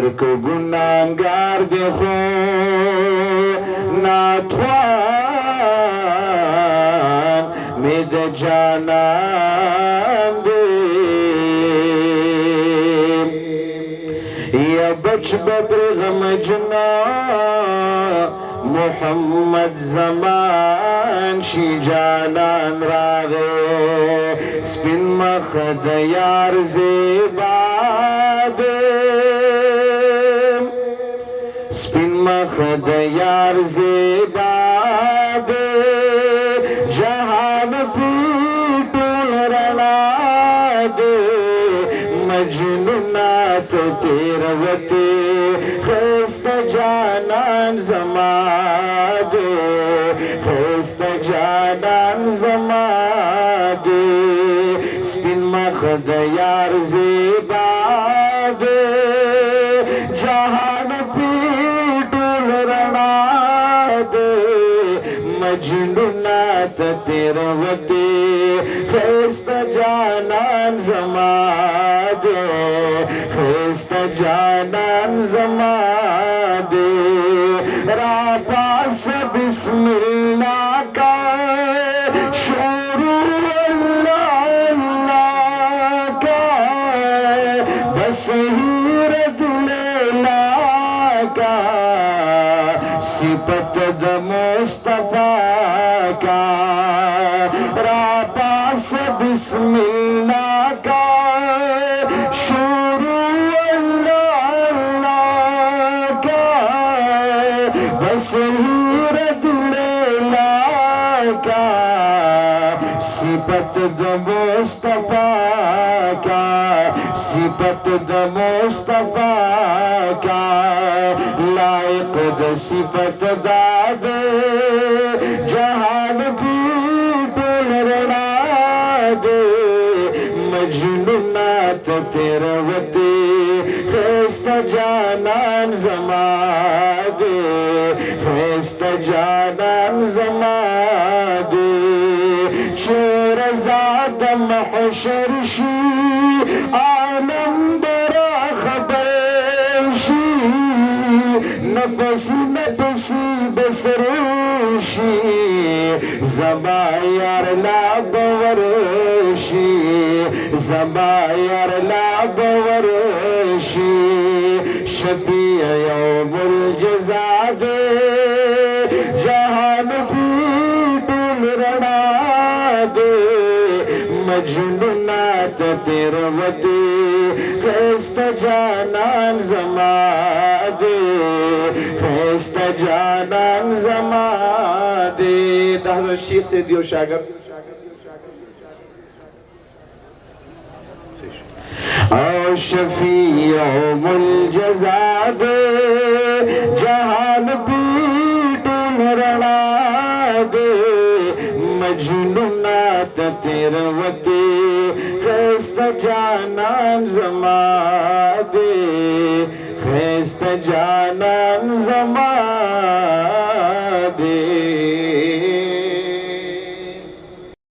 एक गुनाहगार देखो नाथवान में जानान दे या बच बब्र गमजना मोहम्मद ज़मान शी जानान रागे स्पिन मखद यार ज़ेबाद स्पिन मखद यार ज़ेबाद जहान पीटूल रनाद मजनूनात तेरवते खस्त जानान ज़मादे खस्त जानान ज़मादे स्पिन मखद यार ज़ेबाद जहान पीटूल रनाद मजनूनात तेरवते खस्त जानान ज़मादे खस्त जानान ज़मादे रापास बिस्मिल्लाह का शुरू अल्लाह अल्लाह का बसीर दुलेला का सिपत द मुस्तफा का रापास बिस्मिल्लाह का शुरू अल्लाह अल्लाह का बसीरत लैला का सिपत द मुस्तफा का सिपत द मुस्तफा का लायक द सिपत दाद जहान की डोल रड़ा दे मजनूनात तेरवते खस्त जानान ज़मादे खस्त जानान ज़मादे शेरज़ाद महशर शी आलम बरा खबरशी नफसी नफसी बसरोशी ज़बायर लाबवरशी ज़बायर लाबवरशी शफीअ यौमुल जज़ा दे जहान पीटूल रड़ा दे मजनूनात तेरवते खस्त जानान ज़मादे खस्त जानान ज़मादे दाहर शेख से दियो शागिर्द और शफीउल जज़ा दे जहान पीटूल रड़ा दे मजनूनात तेरवते खस्त जानान ज़मादे खस्त जानान ज़मादे